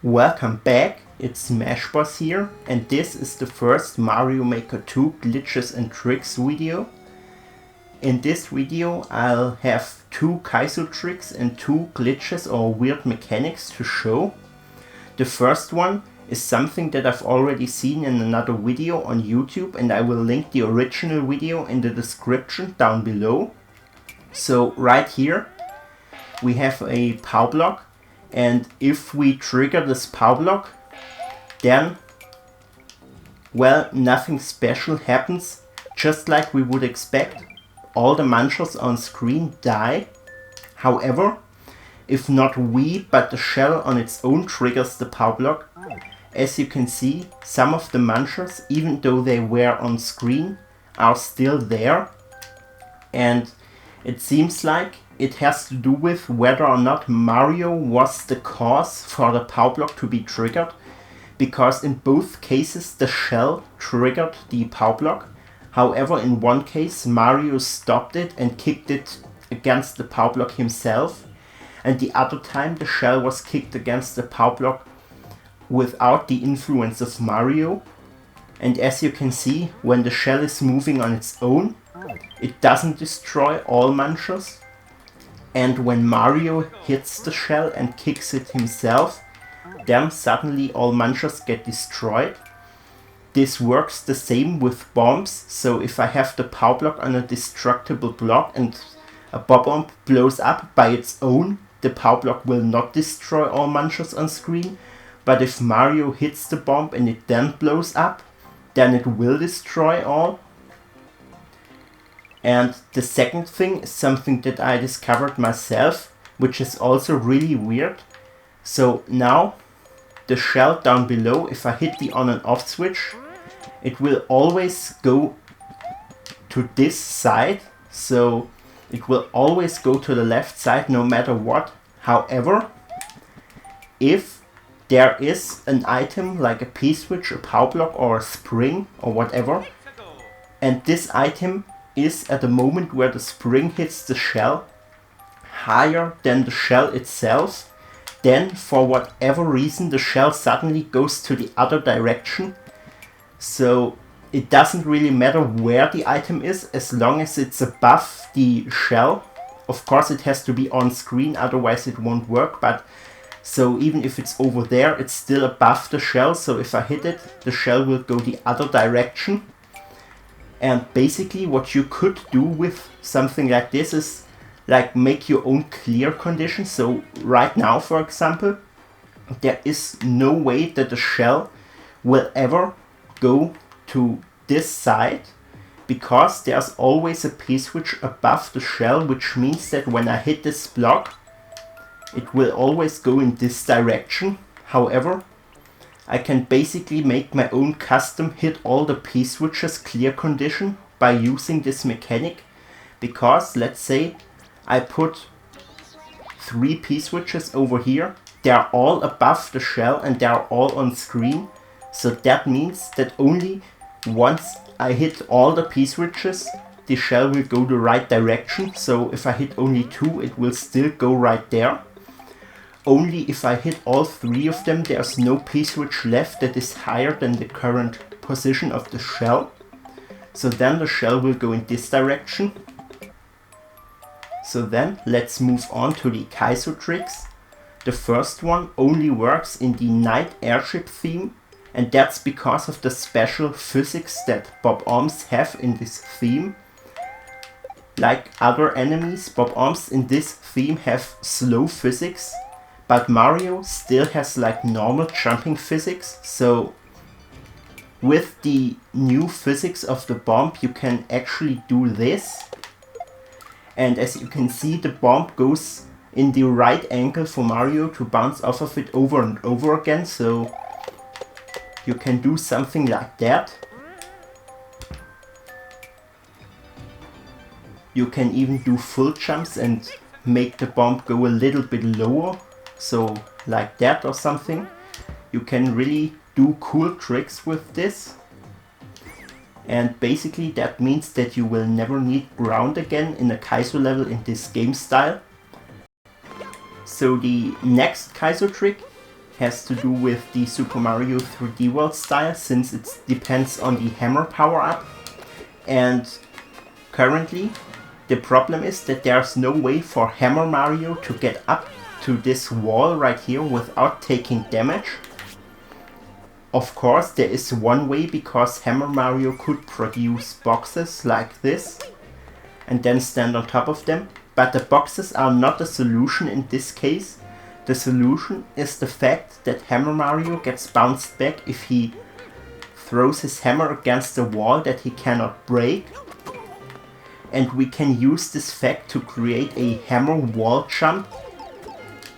Welcome back, it's Smashboss here, and this is the first Mario Maker 2 glitches and tricks video. In this video I'll have 2 Kaizo tricks and 2 glitches or weird mechanics to show. The first one is something that I've already seen in another video on YouTube, and I will link the original video in the description down below. So right here we have a POW block. And if we trigger this POW block, then, well, nothing special happens, just like we would expect. All the munchers on screen die. However, if not we, but the shell on its own triggers the POW block, as you can see, some of the munchers, even though they were on screen, are still there. And it seems like it has to do with whether or not Mario was the cause for the POW block to be triggered, because in both cases the shell triggered the POW block. However, in one case Mario stopped it and kicked it against the POW block himself, and the other time the shell was kicked against the POW block without the influence of Mario. And as you can see, when the shell is moving on its own, it doesn't destroy all munchers. And when Mario hits the shell and kicks it himself, then suddenly all munchers get destroyed. This works the same with bombs, so if I have the POW block on a destructible block and a bomb blows up by its own, the POW block will not destroy all munchers on screen. But if Mario hits the bomb and it then blows up, then it will destroy all. And the second thing is something that I discovered myself, which is also really weird. So now the shell down below, if I hit the on and off switch, it will always go to this side. So it will always go to the left side no matter what. However, if there is an item like a P-switch, a POW block or a spring or whatever, and this item is at the moment where the spring hits the shell higher than the shell itself, then for whatever reason the shell suddenly goes to the other direction. So it doesn't really matter where the item is as long as it's above the shell. Of course it has to be on screen, otherwise it won't work, but so even if it's over there, it's still above the shell, so if I hit it, the shell will go the other direction. And basically what you could do with something like this is like make your own clear condition. So right now, for example, there is no way that the shell will ever go to this side, because there's always a P-switch above the shell, which means that when I hit this block, it will always go in this direction. However, I can basically make my own custom hit all the P-switches clear condition by using this mechanic, because let's say I put 3 P-switches over here, they're all above the shell and they're all on screen, so that means that only once I hit all the P-switches the shell will go the right direction. So if I hit only 2, it will still go right there. Only if I hit all 3 of them, there's no P-switch left that is higher than the current position of the shell. So then the shell will go in this direction. So then let's move on to the Kaizo tricks. The first one only works in the night airship theme, and that's because of the special physics that bob-ombs have in this theme. Like other enemies, bob-ombs in this theme have slow physics, but Mario still has like normal jumping physics. So with the new physics of the bomb you can actually do this. And as you can see, the bomb goes in the right angle for Mario to bounce off of it over and over again. So you can do something like that. You can even do full jumps and make the bomb go a little bit lower. So like that or something. You can really do cool tricks with this. And basically that means that you will never need ground again in a Kaizo level in this game style. So the next Kaizo trick has to do with the Super Mario 3D World style, since it depends on the hammer power-up. And currently the problem is that there's no way for Hammer Mario to get up to this wall right here without taking damage. Of course there is one way, because Hammer Mario could produce boxes like this and then stand on top of them, but the boxes are not the solution in this case. The solution is the fact that Hammer Mario gets bounced back if he throws his hammer against a wall that he cannot break. And we can use this fact to create a hammer wall jump,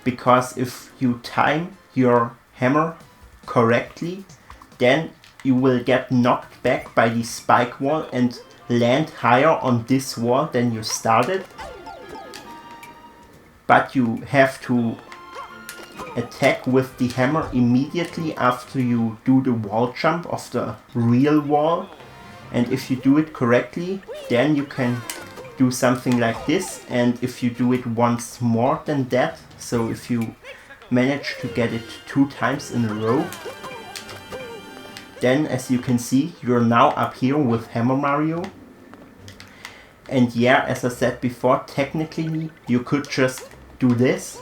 because if you time your hammer correctly, then you will get knocked back by the spike wall and land higher on this wall than you started. But you have to attack with the hammer immediately after you do the wall jump of the real wall. And if you do it correctly, then you can do something like this. And if you do it once more than that, so if you manage to get it 2 times in a row, then as you can see, you're now up here with Hammer Mario. And yeah, as I said before, technically you could just do this,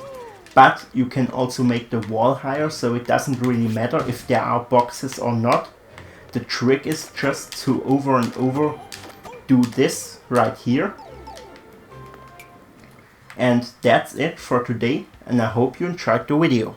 but you can also make the wall higher, so it doesn't really matter if there are boxes or not. The trick is just to over and over do this right here. And that's it for today, and I hope you enjoyed the video.